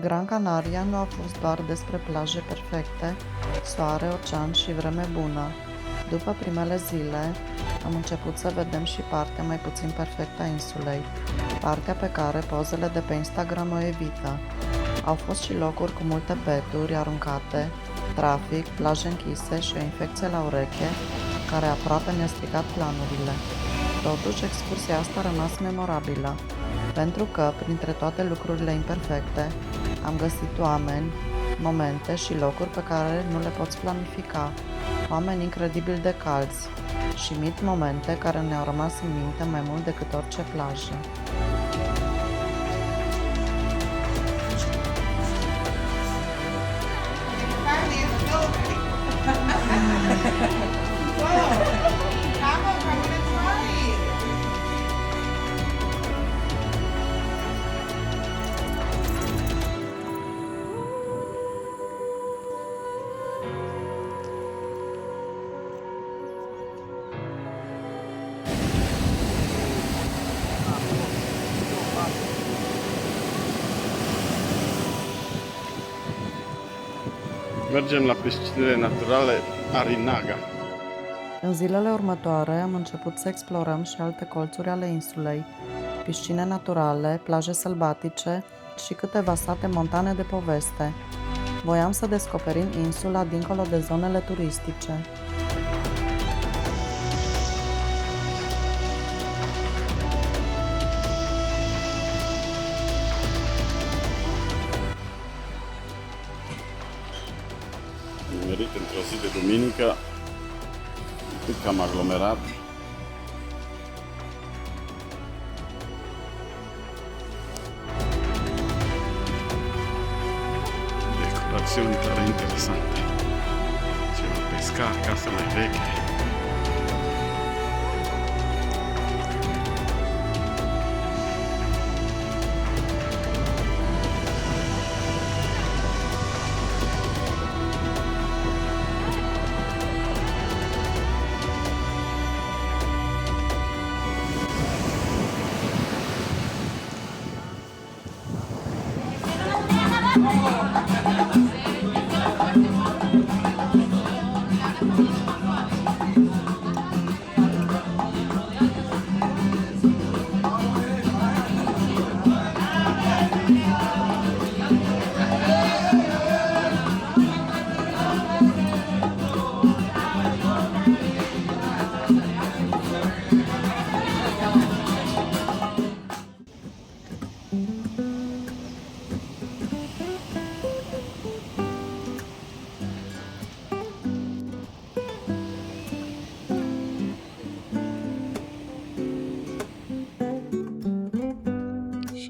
Gran Canaria nu a fost doar despre plaje perfecte, soare, ocean și vreme bună. După primele zile, am început să vedem și partea mai puțin perfectă a insulei, partea pe care pozele de pe Instagram o evită. Au fost și locuri cu multe beturi aruncate, trafic, plaje închise și o infecție la ureche, care aproape ne-a stricat planurile. Totuși, excursia asta a rămas memorabilă, pentru că, printre toate lucrurile imperfecte, am găsit oameni, momente și locuri pe care nu le poți planifica, oameni incredibil de calzi și momente care ne-au rămas în minte mai mult decât orice plajă. Mergem la piscinele naturale Arinaga. În zilele următoare am început să explorăm și alte colțuri ale insulei, piscine naturale, plaje sălbatice și câteva sate montane de poveste. Voiam să descoperim insula dincolo de zonele turistice. Nimerit într-o zi de duminică, un pic cam aglomerat. Decorațiuni tare interesante. Ceva pescar, casă mai veche.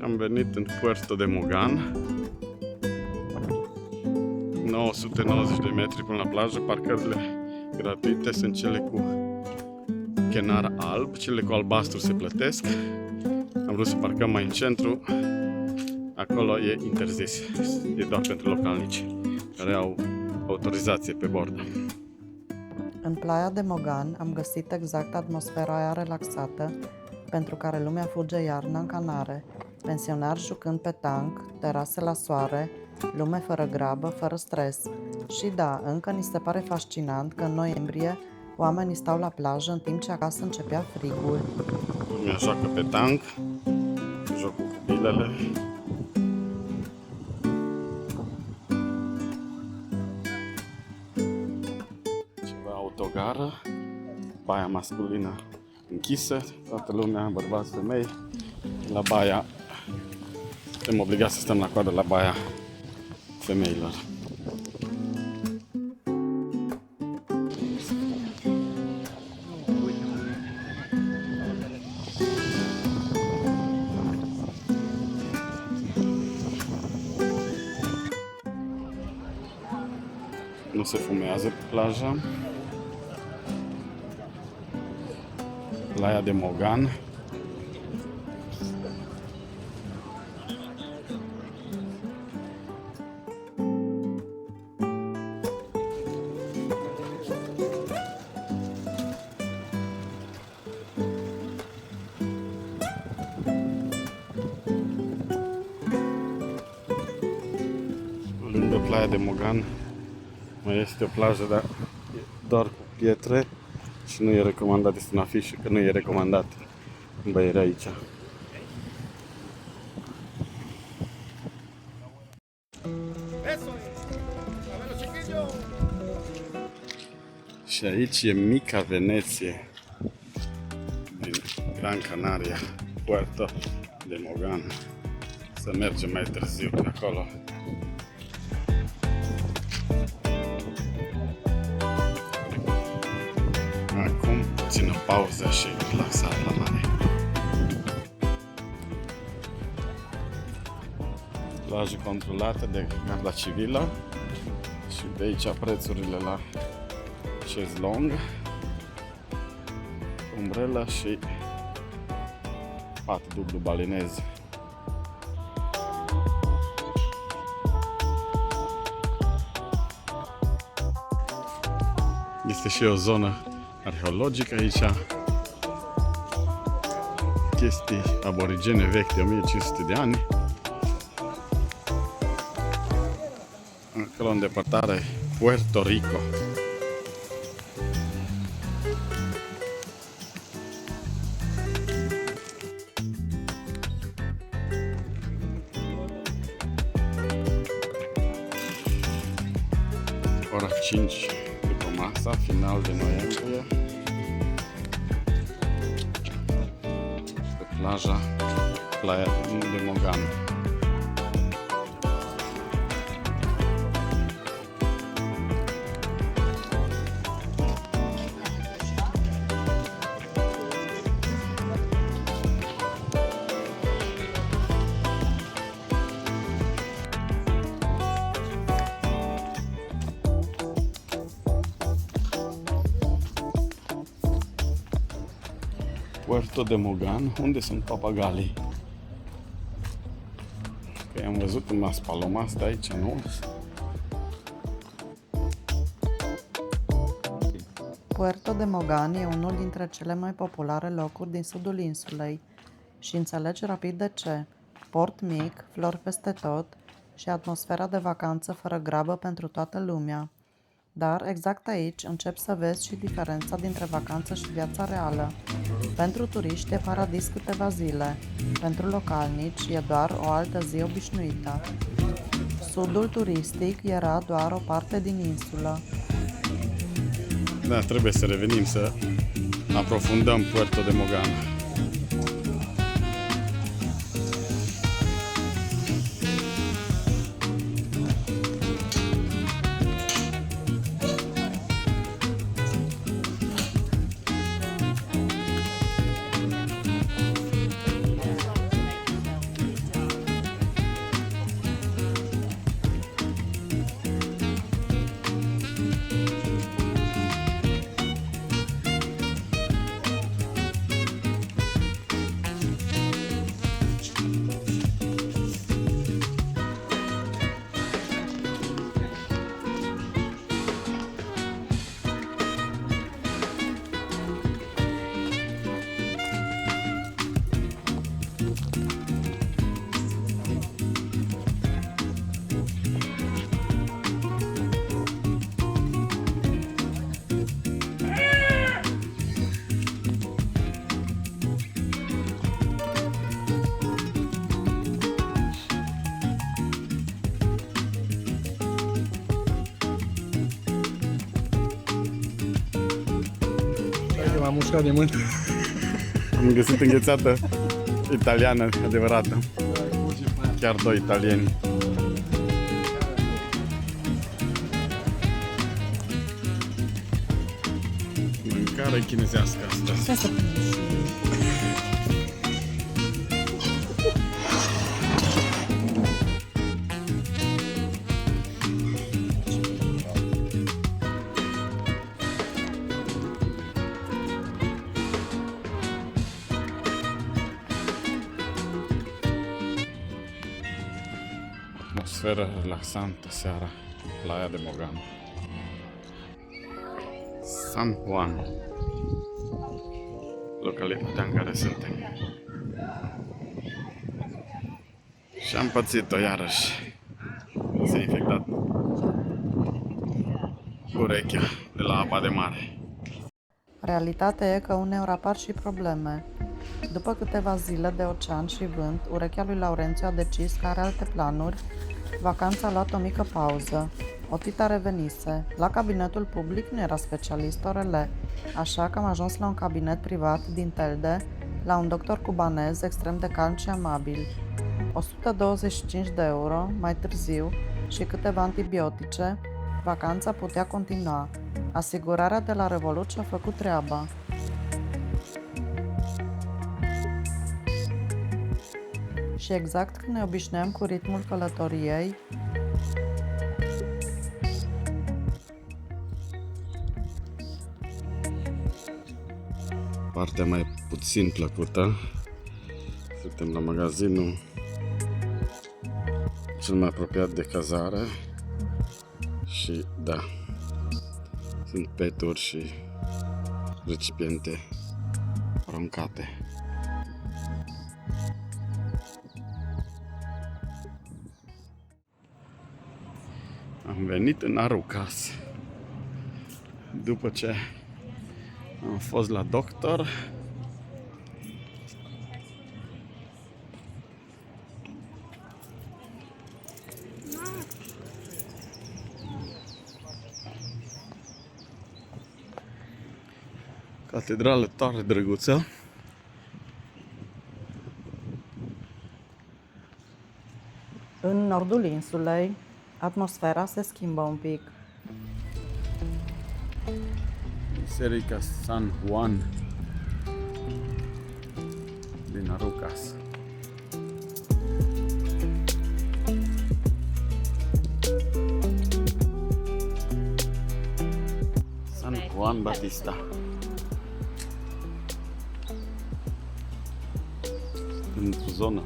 Am venit în Puerto de Mogan, 990 de metri până la plajă. Parcările gratuite sunt cele cu chenar alb, cele cu albastru se plătesc. Am vrut să parcăm mai în centru, acolo e interzis, e doar pentru localnici care au autorizație pe bord. În Playa de Mogan am găsit exact atmosfera aia relaxată pentru care lumea fuge iarna în Canare, pensionari jucând pe tank, terase la soare, lume fără grabă, fără stres. Și da, încă ni se pare fascinant că în noiembrie oamenii stau la plajă în timp ce acasă începea frigul. Lumea joacă pe tank, jocul cu bilele. Ceva autogară, baia masculină închisă, toată lumea, bărbați, femei, la baia. Suntem obligați să stăm la coadă la baia femeilor. Nu se fumează pe plajă. Playa de Mogan. lângă Playa de Mogan mai este o plajă, dar e doar cu pietre și nu e recomandat, este un afiș că nu e recomandat băierea aici. Și aici e mica Veneție din Gran Canaria, Puerto de Mogan. Să mergem mai târziu pe acolo. Acum puțină pauză și relaxare la mare. Plajă controlată de garda civilă și de aici prețurile la șezlong, umbrelă și pat dublu balinez. Este și o zonă arheologică aici, chestii aborigene vechi de 1500 de ani. Acolo în depărtare Puerto Rico. Ora 5 după masa, final de noiembrie, pe plaja Playa de Mogan. Puerto de Mogan, unde sunt papagalii? Că am văzut un Las Palomas de aici, nu? Puerto de Mogan e unul dintre cele mai populare locuri din sudul insulei și înțelegi rapid de ce. Port mic, flori peste tot și atmosfera de vacanță fără grabă pentru toată lumea. Dar exact aici începi să vezi și diferența dintre vacanță și viața reală. Pentru turiști e paradis câteva zile, pentru localnici e doar o altă zi obișnuită. Sudul turistic era doar o parte din insulă. Da, trebuie să revenim să aprofundăm Puerto de Mogan. M-am mușcat de mână. Am găsit înghețată italiană adevărată. Chiar doi italieni. Mâncare chinezească astăzi. Atmosferă relaxantă seara, Playa de Mogan. San Juan, localitatea în care suntem. Și am pățit-o iarăși. s-a infectat urechea de la apa de mare. Realitatea e că uneori apar și probleme. După câteva zile de ocean și vânt, urechea lui Laurențiu a decis că are alte planuri. Vacanța a luat o mică pauză. Otita revenise. La cabinetul public nu era specialist ORL, așa că am ajuns la un cabinet privat din Telde, la un doctor cubanez extrem de calm și amabil. 125 de euro, mai târziu, și câteva antibiotice, vacanța putea continua. Asigurarea de la Revolut și-a făcut treaba. Și exact când ne obișnuiam cu ritmul călătoriei, Partea mai puțin plăcută, suntem la magazinul cel mai apropiat de cazare și da, sunt peturi și recipiente aruncate. Am venit în Arucas după ce am fost la doctor. Catedrală tare drăguță. în nordul insulei, atmosfera se schimbă un pic. Biserica San Juan din Arucas. San Juan Batista. În zona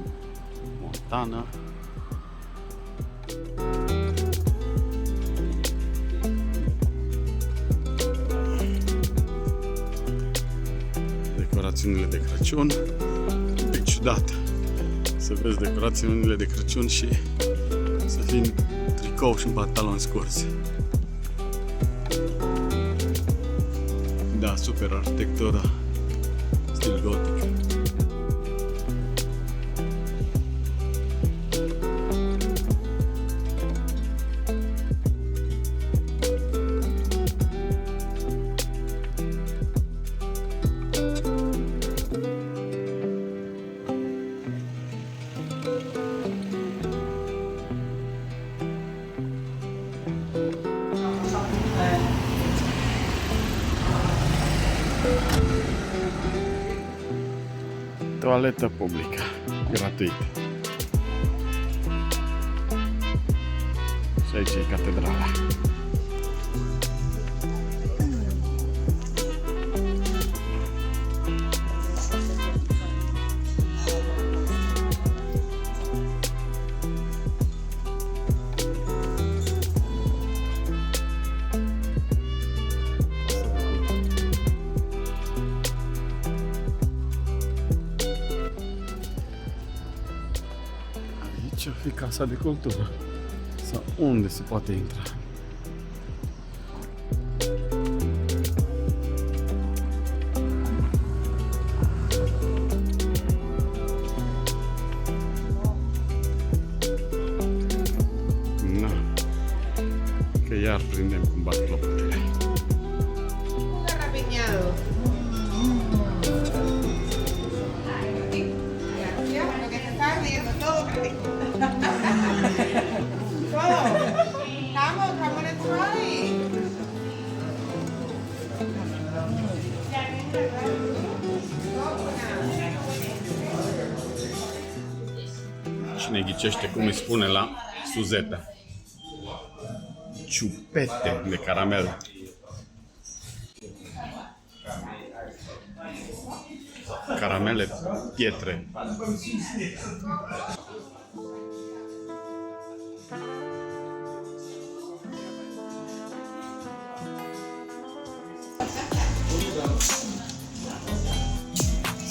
montană. Decorațiunile de Crăciun. Un pic ciudat să vezi decorațiunile de Crăciun și să fii în tricou și în pantaloni scurți. Da, super arhitectură, stil gotic. Toaletă publică, gratuită. Și aici e catedrala. Aici ar fi Casa de Cultură. Sau unde se poate intra? Na, că iar prindem cum bat clopotele. Rapiñado. Lo que se está riendo, todo rico. Todo. Come on and try. Cine ghicește cum îi spune la Suzeta? Ciupete de caramel. Caramele pietre.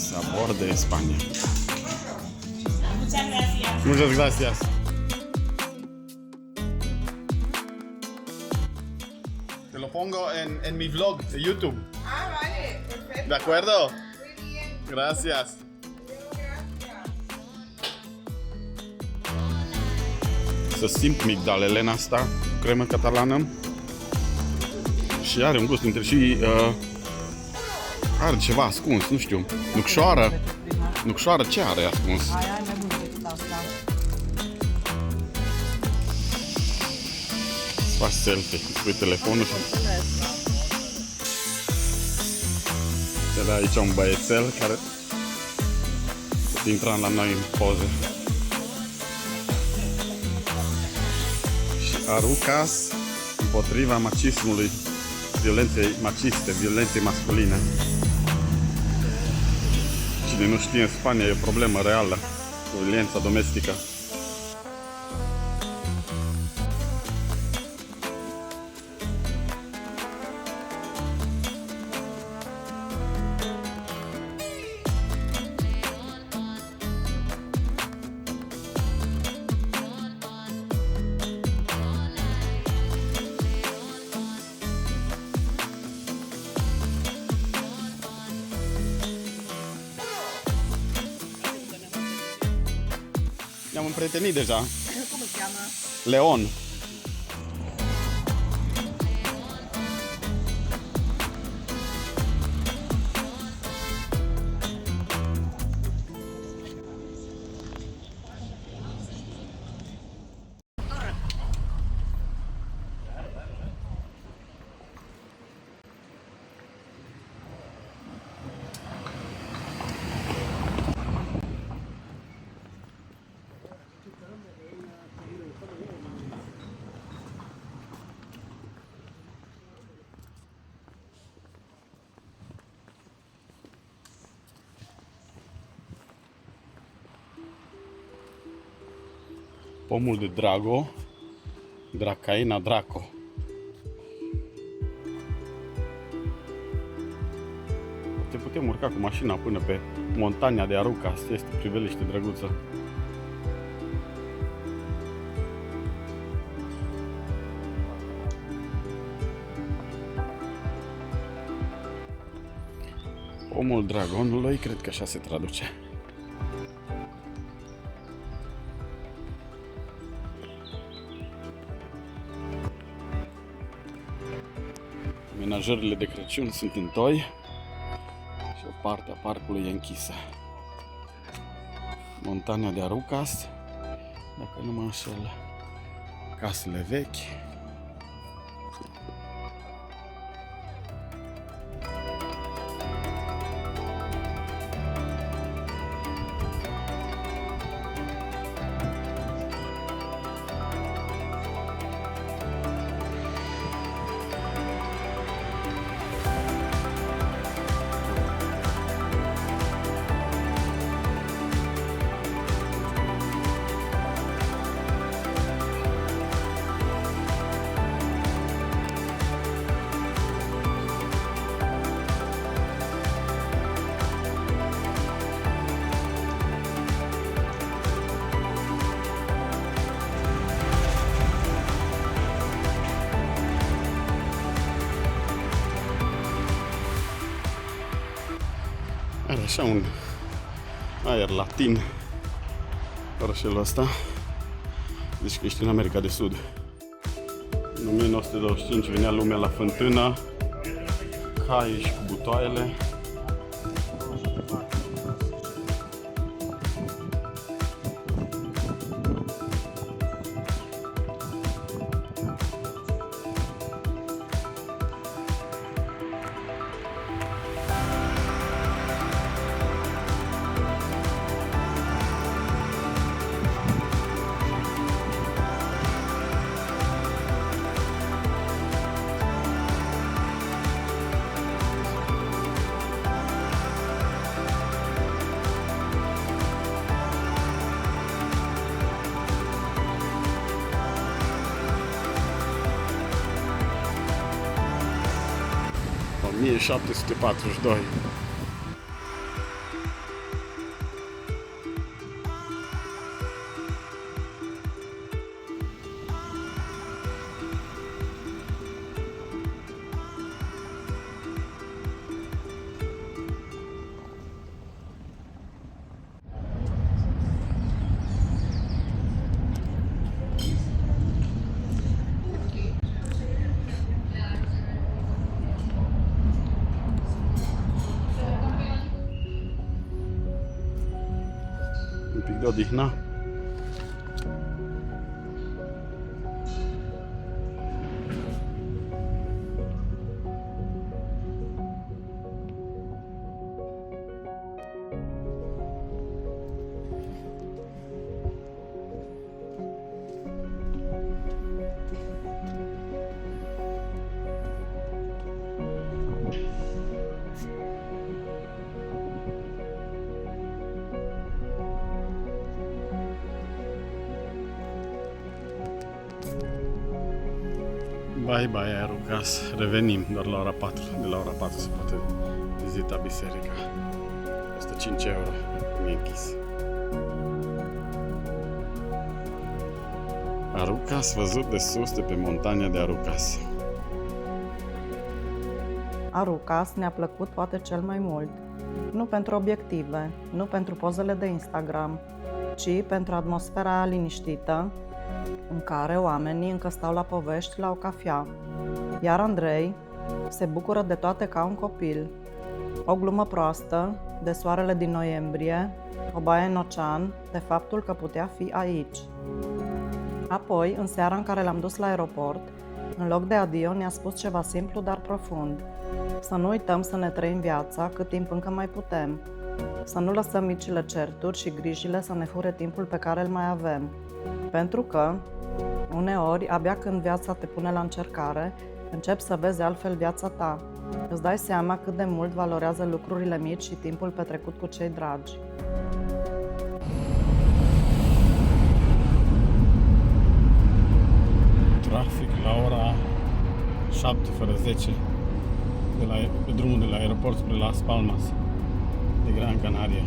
Sabor de España. Muchas gracias. lo pongo en mi vlog de YouTube. Ah, vale, perfecto. ¿De acuerdo? Muy bien. Gracias. Gracias. Să simt migdalele în asta, cu cremă catalană. Și are un gust între și are ceva ascuns, nu știu. Nucșoară. Nucșoară ce are ascuns? Ai mai bun decât asta. Faci selfie, pui telefonul și te dă aici un băiețel care pot intra la noi în poze. Și Arucas împotriva macismului, violenței maciste, violenței masculine. Cine nu știe, în Spania e o problemă reală cu violența domestică. Ne-am împrietenit deja. Cum îl cheamă? Leon. Pomul de Drago, Dracaina Draco. Te putem urca cu mașina până pe Montania de Arucas. Este priveliște drăguță. Pomul dragonului, cred că așa se traduce. Amenajările de Crăciun sunt în toi și o parte a parcului e închisă. Montania de Arucas, dacă nu mă înșel, casele vechi. Are așa un aer latin orașul ăsta. Deci că ești în America de Sud. În 1925 venea lumea la fântână, caii și cu butoaiele. În 1742. de odihnă. Bye bye Aerucas, revenim doar la ora 4. De la ora 4 se poate vizita biserica. 105 euro, e închis. Arucas văzut de sus de pe montania de Arucas. Arucas ne-a plăcut poate cel mai mult. Nu pentru obiective, nu pentru pozele de Instagram, ci pentru atmosfera liniștită în care oamenii încă stau la povești la o cafea. Iar Andrei se bucură de toate ca un copil. O glumă proastă, de soarele din noiembrie, o baie în ocean, de faptul că putea fi aici. Apoi, în seara în care l-am dus la aeroport, în loc de adio ne-a spus ceva simplu, dar profund. Să nu uităm să ne trăim viața cât timp încă mai putem. Să nu lăsăm micile certuri și grijile să ne fure timpul pe care îl mai avem. Pentru că, uneori, abia când viața te pune la încercare, începi să vezi altfel viața ta. Îți dai seama cât de mult valorează lucrurile mici și timpul petrecut cu cei dragi. Trafic la ora 7 fără 10 pe drumul de la aeroport spre Las Palmas de Gran Canaria.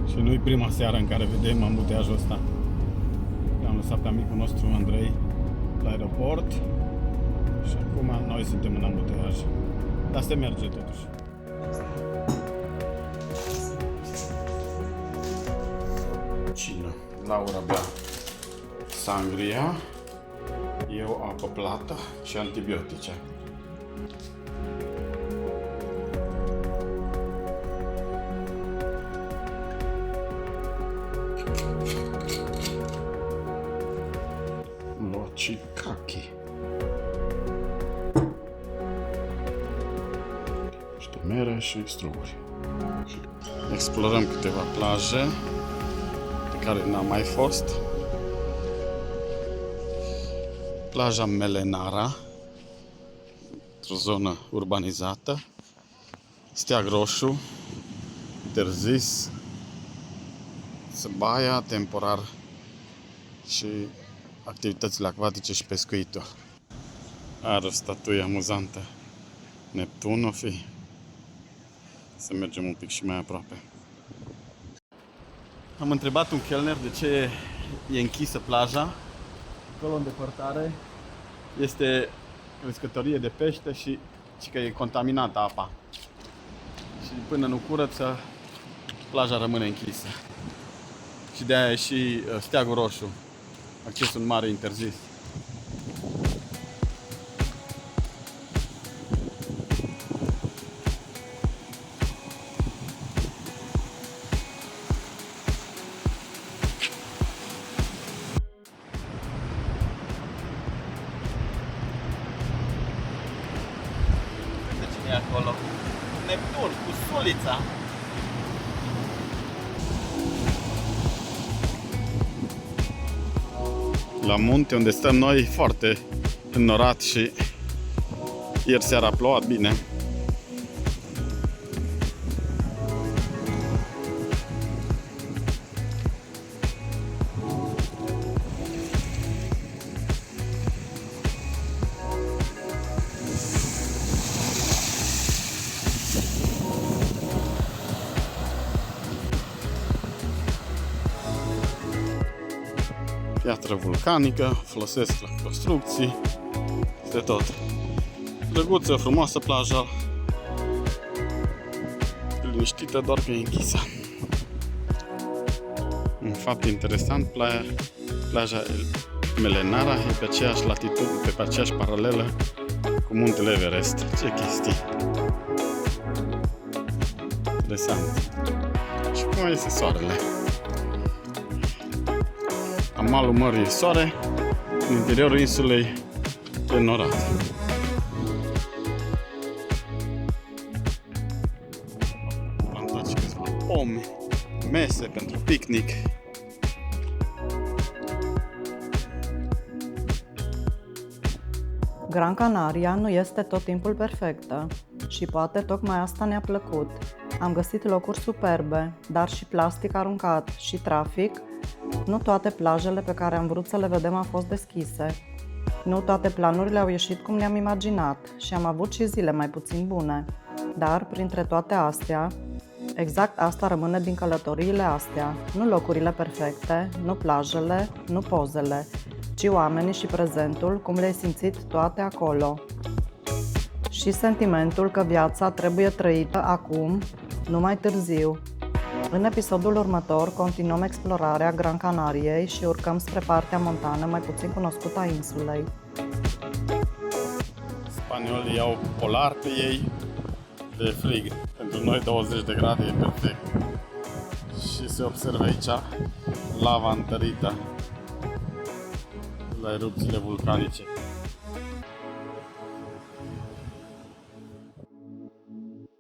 Și nu-i prima seară în care vedem ambuteajul ăsta. Am lăsat pe amicul nostru Andrei la aeroport și acum noi suntem în ambuteaj. Dar se merge totuși. Cină. Laura bea sangria, eu apă plată și antibiotice. Lochikaki. Niște mere și struguri. Explorăm câteva plaje pe care n-am mai fost. Plaja Melenara, într-o zonă urbanizată, Steag Roșu, interzis să baia temporar și activitățile acvatice și pescuitul. Are o statuie amuzantă. Neptun o fi. Să mergem un pic și mai aproape. Am întrebat un chelner de ce e închisă plaja. Acolo în depărtare este crescătorie de pește și că e contaminată apa. Și până nu curăță, plaja rămâne închisă. Și de aia e și Steagul Roșu, accesul în mare interzis. Acolo. Neptun cu sulița. La munte unde stăm noi e foarte înnorat și ieri seara a plouat bine. Piatră vulcanică, folosesc la construcții, de tot. Drăguță, frumoasă plaja, liniștită, doar că e închisă. Un fapt interesant, plaja Melenara e pe aceeași latitudine, pe aceeași paralelă cu muntele Everest. Ce chestii! Interesant. Și Nu este soarele. La malul mării e soare, în interiorul insulei e norat. Plantat și câțiva pomi, mese pentru picnic. Gran Canaria nu este tot timpul perfectă și poate tocmai asta ne-a plăcut. Am găsit locuri superbe, dar și plastic aruncat și trafic. Nu toate plajele pe care am vrut să le vedem au fost deschise. Nu toate planurile au ieșit cum ne-am imaginat și am avut și zile mai puțin bune. Dar, printre toate astea, exact asta rămâne din călătoriile astea. Nu locurile perfecte, nu plajele, nu pozele, ci oamenii și prezentul, cum le-ai simțit toate acolo. Și sentimentul că viața trebuie trăită acum, nu mai târziu. În episodul următor continuăm explorarea Gran Canariei și urcăm spre partea montană mai puțin cunoscută a insulei. Spaniolii au polar pe ei, de frig. Pentru noi 20 de grade e perfect. Și se observă aici lava întărită la erupțiile vulcanice.